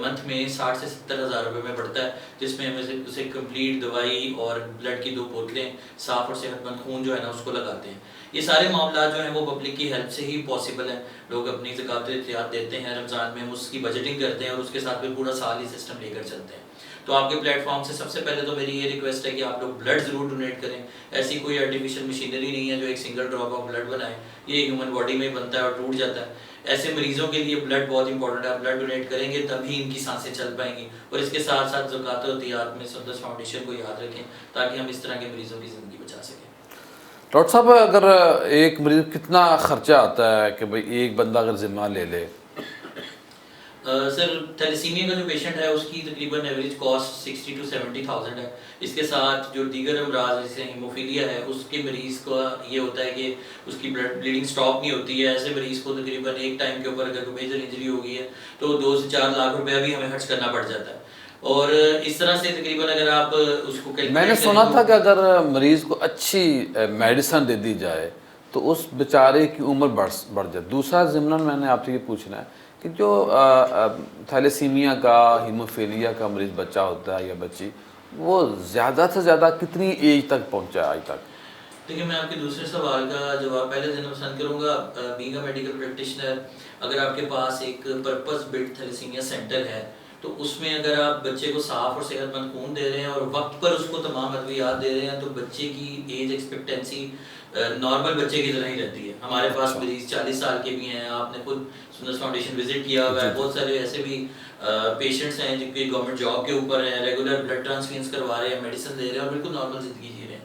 منتھ میں 60,000 سے 70,000 روپے میں پڑتا ہے, جس میں ہمیں اسے کمپلیٹ دوائی اور بلڈ کی 2 بوتلیں صاف اور صحت مند خون جو ہے نا اس کو لگاتے ہیں. یہ سارے معاملات جو ہیں وہ پبلک کی ہیلپ سے ہی پاسبل ہیں. لوگ اپنی زکوٰۃ و عطیات دیتے ہیں رمضان میں, ہم اس کی بجٹنگ کرتے ہیں اور اس کے ساتھ پھر پورا سال ہی سسٹم لے کر چلتے ہیں. تو آپ کے پلیٹ فارم سے سب سے پہلے تو میری یہ ریکویسٹ ہے کہ آپ لوگ بلڈ ضرور ڈونیٹ کریں. ایسی کوئی آرٹیفیشیل مشینری نہیں ہے جو ایک سنگل ڈراپ آف بلڈ بنائے, یہ ہیومن باڈی میں بنتا ہے اور ٹوٹ جاتا ہے. ایسے مریضوں کے لیے بلڈ بہت امپورٹنٹ ہے, آپ بلڈ ڈونیٹ کریں گے تبھی ان کی سانسیں چل پائیں گی. اور اس کے ساتھ ساتھ زکوٰۃ و عطیات میں سندس فاؤنڈیشن کو یاد رکھیں تاکہ ہم اس طرح کے مریضوں کی زندگی بچا سکیں. ڈاکٹر صاحب اگر ایک مریض کتنا خرچہ آتا ہے کہ بھئی ایک بندہ اگر ذمہ لے لے؟ سر تھیلیسیمیا کا جو پیشنٹ ہے اس کی تقریباً ایوریج کاسٹ 60,000 to 70,000 ہے. اس کے ساتھ جو دیگر امراض جیسے ہیموفیلیا ہے اس کے مریض کا یہ ہوتا ہے کہ اس کی بلیڈنگ سٹاپ نہیں ہوتی ہے. ایسے مریض کو تقریباً ایک ٹائم کے اوپر اگر کوئی میجر انجری ہو گئی ہے تو 2 سے 4 لاکھ روپیہ بھی ہمیں خرچ کرنا پڑ جاتا ہے. اور اس طرح سے تقریباً اگر آپ اس کو میں نے سنا تھا کہ اگر مریض کو اچھی میڈیسن دے دی جائے تو اس بیچارے کی عمر بڑھ جائے. دوسرا ضمن میں نے آپ سے یہ پوچھنا ہے کہ جو تھیلیسیمیا کا ہیموفیلیا کا مریض بچہ ہوتا ہے یا بچی, وہ زیادہ سے زیادہ کتنی ایج تک پہنچا ہے آج تک؟ دیکھیے میں آپ کے دوسرے سوال کا جواب پہلے دینا پسند کروں گا. بینگ اے میڈیکل پریکٹیشنر، اگر آپ کے پاس ایک پرپز بلڈ تھیلیسیمیا سینٹر ہے تو اس میں اگر آپ بچے کو صاف اور صحت مند خون دے رہے ہیں اور وقت پر اس کو تمام ادویات دے رہے ہیں تو بچے کی ایج ایکسپیکٹینسی نارمل بچے کی طرح ہی رہتی ہے. ہمارے پاس مریض 40 سال کے بھی ہیں، آپ نے خود سندس فاؤنڈیشن وزٹ کیا ہوا ہے. بہت سارے ایسے بھی پیشنٹس ہیں جن کی گورنمنٹ جاب کے اوپر ہیں، ریگولر بلڈ ٹرانسفیوژن کروا رہے ہیں، میڈیسن دے رہے ہیں اور بالکل نارمل زندگی جی رہے ہیں.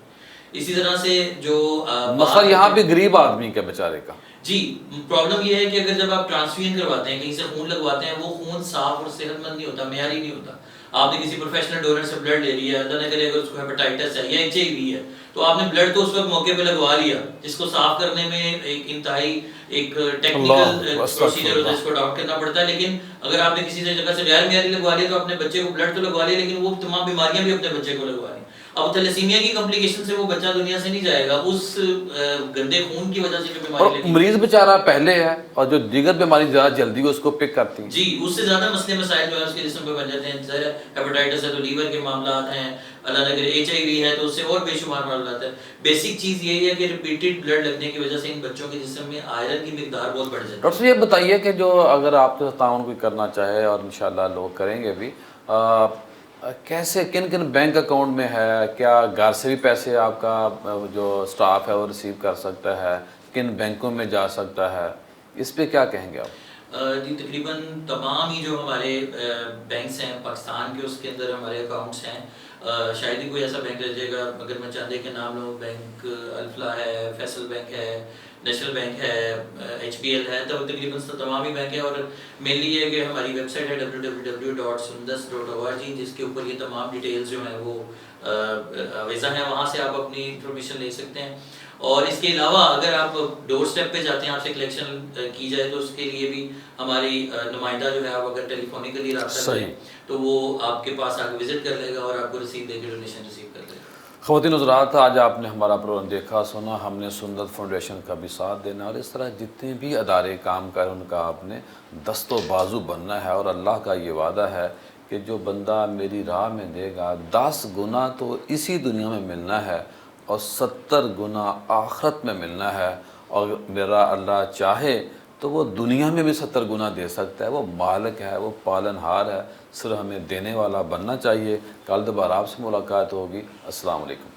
اسی طرح سے جو مسئلہ یہاں بھی غریب آدمی کا بیچارے کا جی پرابلم یہ ہے کہ اگر جب آپ ٹرانسفیوژن کرواتے ہیں، کہیں سے خون لگواتے ہیں، وہ خون صاف اور صحت مند نہیں ہوتا، معیاری نہیں ہوتا. آپ نے کسی پروفیشنل ڈونر سے بلڈ لے لیا، اللہ نہ کرے اگر اس کو ہیپاٹائٹس ہے یا ایچ آئی وی ہے تو آپ نے بلڈ تو اس وقت موقع پہ لگوا لیا، جس کو صاف کرنے میں ایک انتہائی ایک ٹیکنیکل پروسیجر ہوتا ہے، اس کو اڈاپٹ کرنا پڑتا ہے. لیکن اگر آپ نے کسی جگہ سے غیر معیاری لگوا لیا تو اپنے بچے کو بلڈ تو لگوا لیا لیکن وہ تمام بیماریاں بھی اپنے بچے کو لگوا لی. اب تھیلیسیمیا کی کمپلیکیشن سے وہ بچہ دنیا سے نہیں جائے گا، اس گندے خون کی وجہ سے جو بیماری اور لگی مریض بیچارہ پہلے ہے اور جو دیگر بیماری زیادہ جلدی اس کو پک کرتی ہیں. جی اس سے زیادہ مسئلے مسائل جو ہے اس کے جسم پہ بن جاتے ہیں. ہیپاٹائٹس ہے تو لیور کے معاملات ہیں، اللہ نہ کرے ایچ آئی وی ہے تو اس سے اور بے شمار معاملات ہیں. بیسک چیز یہی ہے کہ ریپیٹڈ بلڈ لگنے کی وجہ سے ان بچوں کے جسم میں آئرن کی مقدار بہت بڑھ جاتی ہے. ڈاکٹر صاحب یہ بتائیے کہ جو اگر آپ سے تعاون کوئی کرنا چاہے اور انشاءاللہ لوگ کریں گے بھی، کیسے کن کن بینک اکاؤنٹ میں ہے؟ کیا گھر سے بھی پیسے آپ کا جو سٹاف ہے وہ ریسیو کر سکتا ہے؟ کن بینکوں میں جا سکتا ہے؟ اس پہ کیا کہیں گے آپ؟ جی تقریباً تمام ہی جو ہمارے بینکس ہیں پاکستان کے، اس کے اندر ہمارے اکاؤنٹس ہیں. شاید ہی کوئی ایسا بینک رہ جائے گا، اگر میں چاندے کے نام لوں، بینک الفلا ہے، فیصل بینک ہے، نیشنل بینک ہے، ایچ بی ایل ہے، تو تقریباً تمام ہی بینک ہیں. اور مینلی یہ ہے کہ ہماری ویب سائٹ ہے www.sundas.org، جس کے اوپر یہ تمام ڈیٹیلز جو ہیں وہ ویزا ہیں، وہاں سے آپ اپنی انفارمیشن لے سکتے ہیں. اور اس کے علاوہ اگر آپ ڈور سٹیپ پہ جاتے ہیں، آپ سے کلیکشن کی جائے تو اس کے لیے بھی ہماری نمائندہ جو ہے، آپ اگر ٹیلی فونیکلی رابطہ کریں تو وہ آپ کے پاس آ کے وزٹ کر لے گا اور آپ کو رسید دے کے ڈونیشن ریسیو کر لے گا. خواتین حضرات، آج آپ نے ہمارا پروگرام دیکھا سنا، ہم نے سندس فاؤنڈیشن کا بھی ساتھ دینا اور اس طرح جتنے بھی ادارے کام کر ان کا آپ نے دست و بازو بننا ہے. اور اللہ کا یہ وعدہ ہے کہ جو بندہ میری راہ میں دے گا 10 گنا تو اسی دنیا میں ملنا ہے اور 70 گنا آخرت میں ملنا ہے. اور میرا اللہ چاہے تو وہ دنیا میں بھی 70 گنا دے سکتا ہے. وہ مالک ہے، وہ پالن ہار ہے، صرف ہمیں دینے والا بننا چاہیے. کل دوبارہ آپ سے ملاقات ہوگی. السلام علیکم.